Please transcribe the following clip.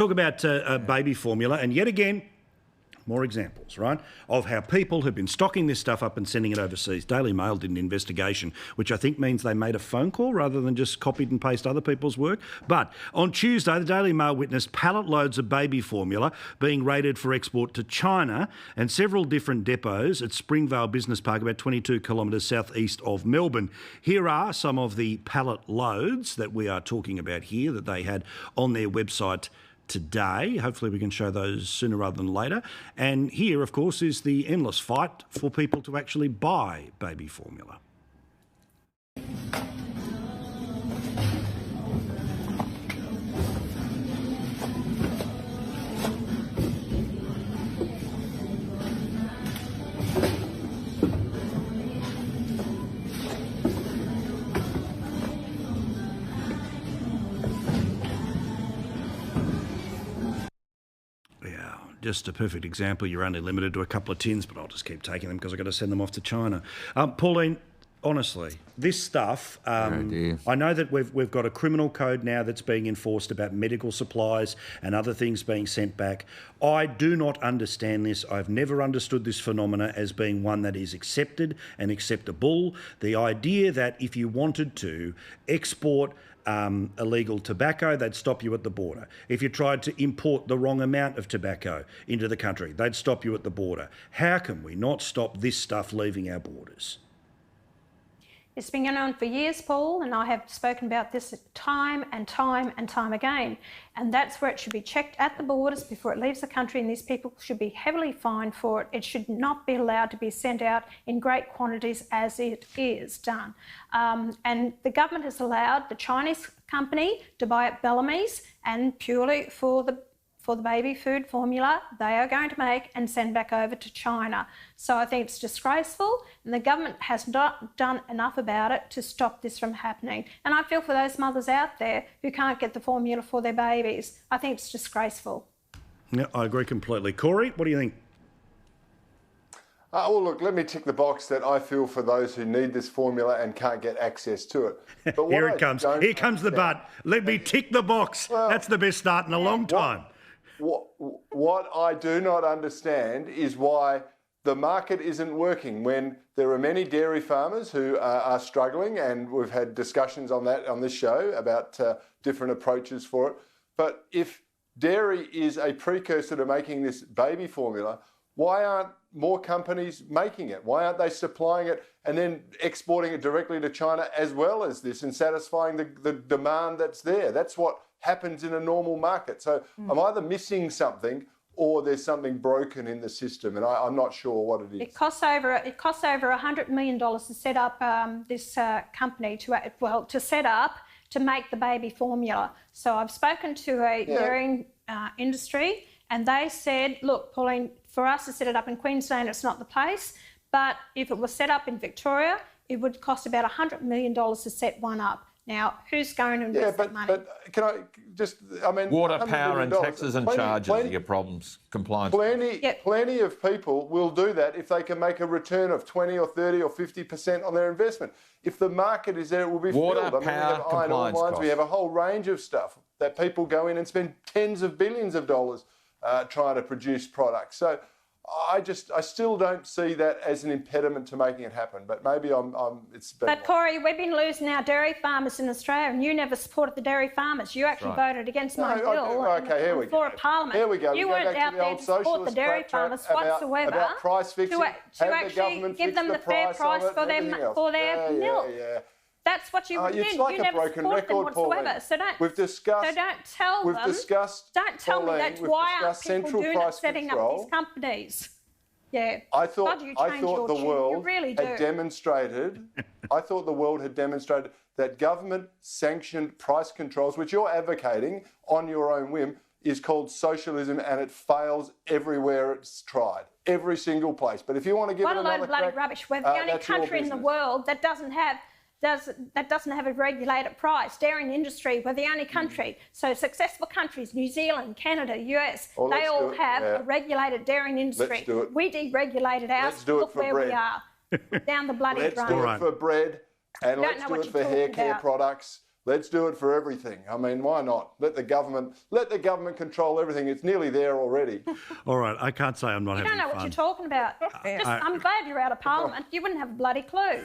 Talk about baby formula, and yet again, more examples, right, of how people have been stocking this stuff up and sending it overseas. Daily Mail did an investigation, which I think means they made a phone call rather than just copied and pasted other people's work. But on Tuesday, the Daily Mail witnessed pallet loads of baby formula being raided for export to China and several different depots at Springvale Business Park, about 22 kilometres southeast of Melbourne. Here are some of the pallet loads that we are talking about here that they had on their website today. Hopefully we can show those sooner rather than later. And here, of course, is the endless fight for people to actually buy baby formula. Just a perfect example. You're only limited to a couple of tins, but I'll just keep taking them because I've got to send them off to China. Pauline, honestly, this stuff, I know that we've got a criminal code now that's being enforced about medical supplies and other things being sent back. I do not understand this. I've never understood this phenomena as being one that is accepted and acceptable. The idea that if you wanted to export illegal tobacco, they'd stop you at the border. If you tried to import the wrong amount of tobacco into the country, they'd stop you at the border. How can we not stop this stuff leaving our borders? It's been going on for years, Paul, and I have spoken about this time and time and time again. And that's where it should be checked at the borders before it leaves the country, and these people should be heavily fined for it. It should not be allowed to be sent out in great quantities as it is done. And the government has allowed the Chinese company to buy at Bellamy's, and purely for the baby food formula they are going to make and send back over to China. So I think it's disgraceful, and the government has not done enough about it to stop this from happening. And I feel for those mothers out there who can't get the formula for their babies. I think it's disgraceful. Yeah, I agree completely. Cory, what do you think? Well, look, let me tick the box that I feel for those who need this formula and can't get access to it. But here it comes. Here comes the but. Let me tick the box. Well, that's the best start in a long time. What I do not understand is why the market isn't working when there are many dairy farmers who are struggling, and we've had discussions on that on this show about different approaches for it. But if dairy is a precursor to making this baby formula, why aren't more companies making it? Why aren't they supplying it and then exporting it directly to China as well as this and satisfying the demand that's there? That's what happens in a normal market. So I'm either missing something or there's something broken in the system, and I'm not sure what it is. It costs over $100 million to set up this company to set up to make the baby formula. So I've spoken to a dairying industry, and they said, look, Pauline, for us to set it up in Queensland, it's not the place, but if it was set up in Victoria, it would cost about $100 million to set one up. Now, who's going to invest that money? But can I just, water, power and taxes and charges are your problems, compliance. Plenty of people will do that if they can make a return of 20 or 30 or 50% on their investment. If the market is there, it will be filled. Power, we have iron ore mines, we have a whole range of stuff that people go in and spend tens of billions of dollars trying to produce products. So I still don't see that as an impediment to making it happen, but maybe it's been. But Cory, we've been losing our dairy farmers in Australia, and you never supported the dairy farmers. You actually voted against my bill on the floor of Parliament. Here we go. You weren't out there to support the dairy farmers whatsoever. About price fixing, to actually give them the fair price for their milk. That's what you did. It's like you a broken record, Pauline. So don't tell me that why aren't people doing it, setting up these companies. Yeah. I thought the world had demonstrated. I thought the world had demonstrated that government-sanctioned price controls, which you're advocating on your own whim, is called socialism, and it fails everywhere it's tried, every single place. But if you want to give it another crack, what a load of bloody rubbish. We're the only country in the world that doesn't have a regulated price. Dairy industry, we're the only country. So successful countries, New Zealand, Canada, US, they all have a regulated dairy industry. Let's do it. We deregulated ours. Let's do it Look for where bread. we are. Down the bloody drain. Let's do it for bread, and let's do it for hair care products. Let's do it for everything. I mean, why not? Let the government control everything. It's nearly there already. All right, I can't say I'm not having fun. You don't know what you're talking about. I'm glad you're out of Parliament. You wouldn't have a bloody clue.